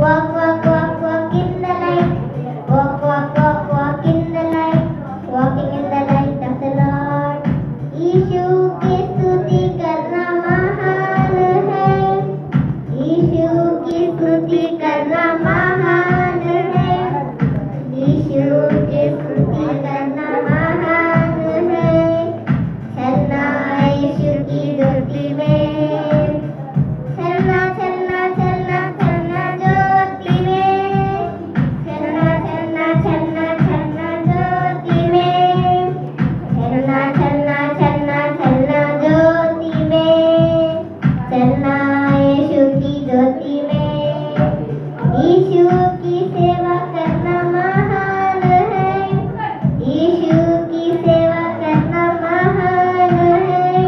Walk, walk, walk, walk in the light. Walk, walk, walk, walk in the light. Walking in the light of the Lord. यीशु की स्तुति करना महान है. यीशु की स्तुति करना महान है. यीशु की स्तुति करना महान है. चलना यीशु की ज्योति में. चलना चलना चलना चलना ज्योति में. चलना चलना चलना चलना ज्योति में. चलना चलना चलना चलना ज्योति में. चलना यीशु की ज्योति में. यीशु की सेवा करना महान है. यीशु की सेवा करना महान है.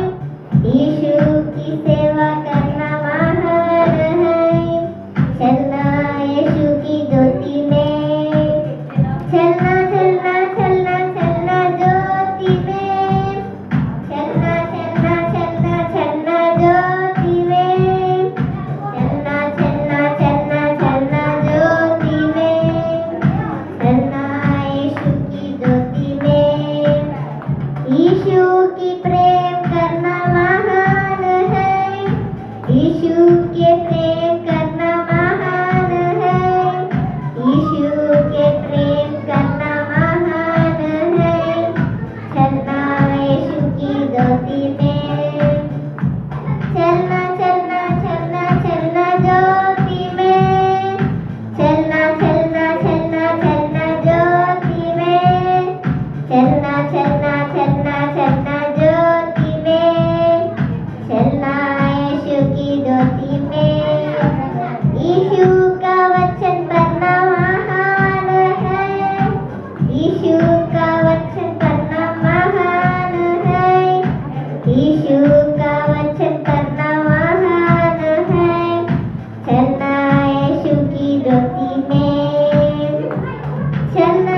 यीशु की सेवा करना महान है. चलना यीशु की ज्योति में. चलना चलना चलना चलना ज्योति में. चलना चलना चलना चलना ज्योति में. चलना चलना चलना चलना ज्योति में. चलना यीशु की ज्योति में. यीशु की प्रेम करना महान है. यीशु के प्रेम करना महान है. यीशु के प्रेम करना महान है. चलना यीशु की ज्योति में. चलना चलना चलना चलना ज्योति में. चलना चलना चलना चलना ज्योति में. चलना चलना चलना चलना ज्योति में. चलना यीशु की ज्योति में. यीशु का वचन पढ़ना महान है. यीशु का वचन पढ़ना महान है. यीशु का वचन पढ़ना महान है. चलना यीशु की ज्योति में. चलना